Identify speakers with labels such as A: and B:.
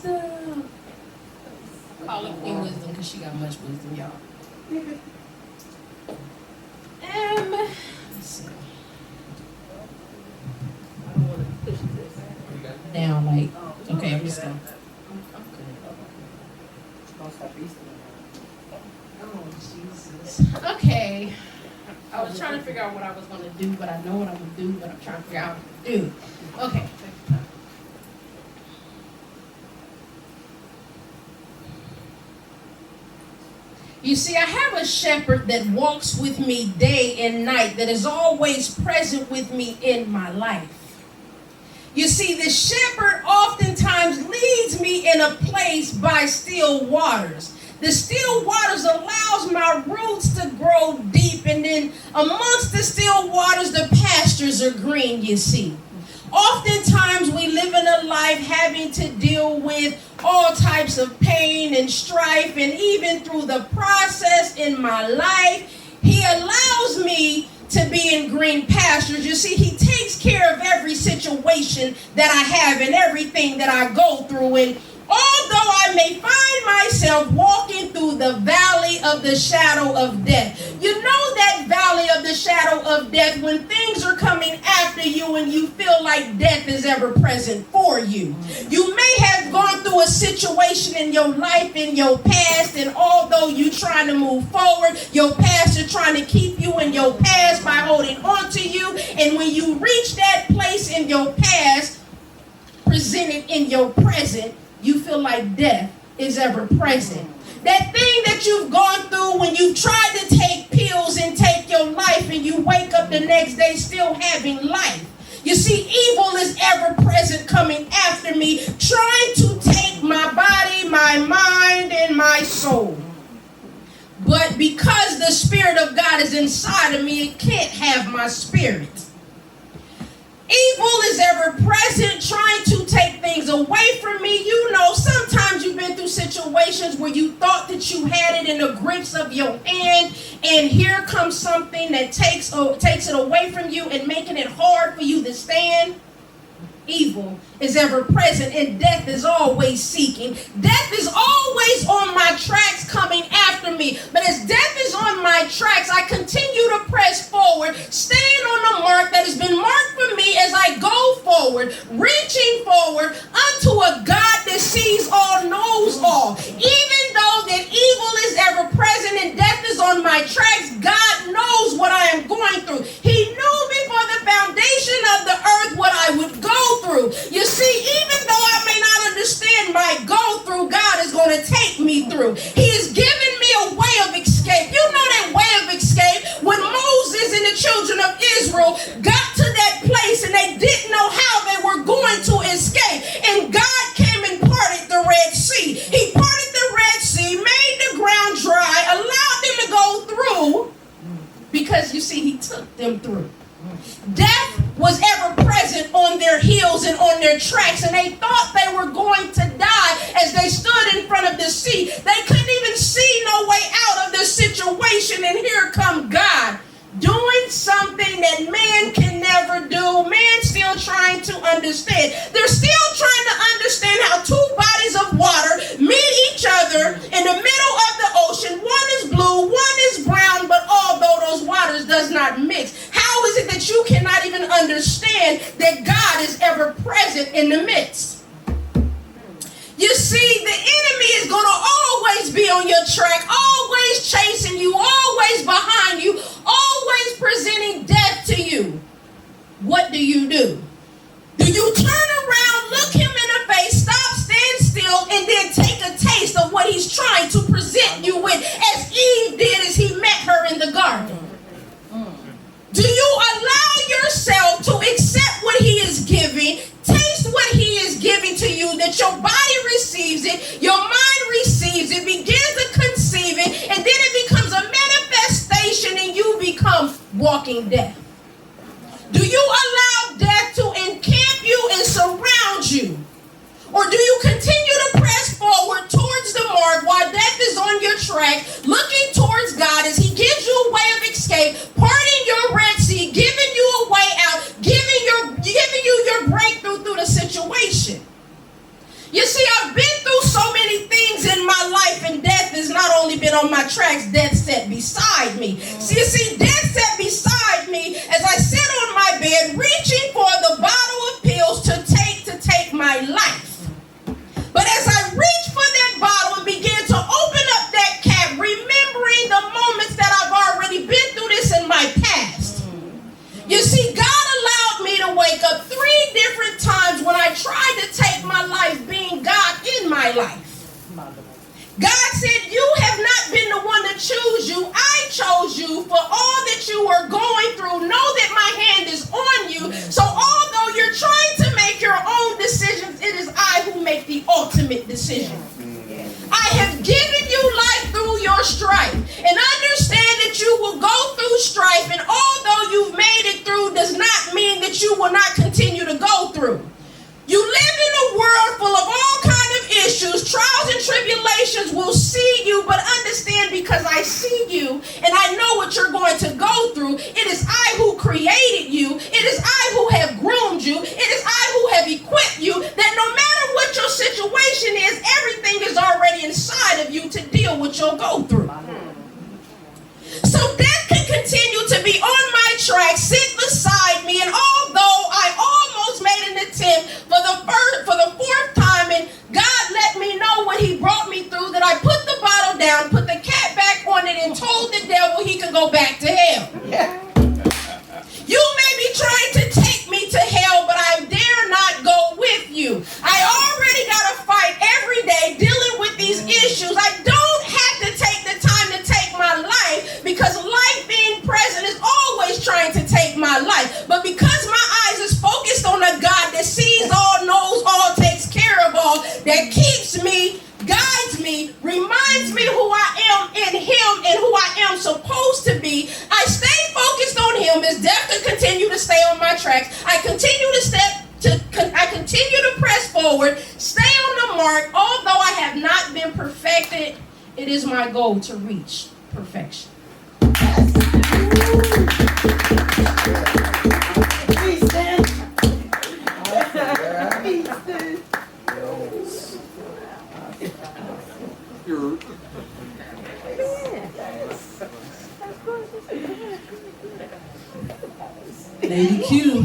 A: wisdom. Call it Queen Wisdom because she got much wisdom, y'all. Let's see.
B: I don't want to push this.
A: Down, like, okay, I'm just going. Oh, Jesus. Okay. I was trying to figure out what I was going to do, but I know what I'm going to do, but I'm trying to figure out what to do. Okay. You see, I have a shepherd that walks with me day and night, that is always present with me in my life. You see, the shepherd oftentimes leads me in a place by still waters. The still waters allows my roots to grow deep, and then amongst the still waters, the pastures are green, you see. Oftentimes we live in a life having to deal with all types of pain and strife, and even through the process in my life, he allows me to be in green pastures. You see, he takes care of every situation that I have and everything that I go through. And although I may find myself walking through the valley of the shadow of death, you know that valley of the shadow of death, when things are coming after you and you feel like death is ever present for you. You may have gone through a situation in your life, in your past, and although you're trying to move forward, your past is trying to keep you in your past by holding on to you. And when you reach that place in your past, presented in your present, you feel like death is ever present. That thing that you've gone through when you tried to take pills and take your life, and you wake up the next day still having life. You see, evil is ever present coming after me, trying to take my body, my mind, and my soul. But because the Spirit of God is inside of me, it can't have my spirit. Evil is ever present, trying to take things away from me. You know, sometimes you've been through situations where you thought that you had it in the grips of your hand, and here comes something that takes it away from you and making it hard for you to stand. Evil is ever present, and death is always seeking. Death is always on my tracks coming after me. But as death is on my tracks, I continue to press forward, staying on the mark that has been marked for me as I go forward, reaching forward unto a God that sees all, knows all. Even though that evil is ever present and death is on my tracks, God knows what I am going through. He knew before the foundation of the earth what I would go through. You see, even though I may not understand my go through, God is going to take me through. He has given me a way of escape. You know that way of escape when Moses and the children of Israel got to that place and they didn't know how they were going to escape. And God came and parted the Red Sea. He parted the Red Sea, made the ground dry, allowed them to go through because, you see, he took them through. Death was ever present on their heels and on their tracks, and they thought they were going to die as they stood in front of the sea. They couldn't even see no way out of this situation, and here come God doing something that man can never do. Man still trying to understand. They're still trying to understand how two bodies of water meet each other in the middle of the ocean. One is blue, one is brown, but although those waters does not mix, how is it that you cannot even understand that God is ever present in the midst? You see, the enemy is going to always be on your track, always chasing you, always behind you, always presenting death to you. What do? Do you turn around, look him in the face, stop, stand still, and then take a taste of what he's trying to present you with, as Eve did as he met her in the garden? Do you allow yourself to accept what he is giving, taste what he is giving to you, that your body receives it, your mind receives it, begins to conceive it, and then it becomes a manifestation and you become walking death? Do you allow death to encamp you and surround you? Or do you continue to press forward towards the mark while death is on your track, looking towards God as he gives you a way of escape, parting your Red Sea, giving you a way out, giving you your breakthrough through the situation? You see, I've been frozen on my tracks, death sat beside me. See, death sat beside me as I sit on my bed, reaching for the bottle of pills to take my life. But as I reached for that bottle and began to open up that cap, remembering the moments that I've already been through this in my past. You see, God allowed me to wake up 3 different times when I tried to take my life, being God in my life. God said, you have not been the one to choose you. I chose you for all that you were going through. Know that my hand is on you. So although you're trying to make your own decisions, it is I who make the ultimate decision. I have given you life through your strife. And understand that you will go through strife. And although you've made it through does not mean that you will not continue to go through. You live in a world full of all kinds of issues. Trials and tribulations will see you, but understand because I see you and I know what you're going to go through. It is I who created you. It is I who have groomed you. It is I who have equipped you, that no matter what your situation is, everything is already inside of you to deal with your go through. So death can continue to be on my track, sit beside me, and although I almost made an attempt for the 4th time, and God let me know when he brought me through that I put the bottle down, put the cap back on it, and told the devil he could go back to hell. Yeah. You may be trying to take me to hell, but I dare not go with you. I already got to fight every day dealing with these issues. I don't have to take the time to take my life because life being present is always trying to take my life. But because my eyes is focused on a God that sees all, knows all, takes care of all, that keeps me, guides me, reminds me who I am in him and who I am supposed to be, I stay focused on him as death can continue to stay on my tracks. I continue to press forward, stay on the mark. Although I have not been perfected, it is my goal to reach perfection. Lady Q.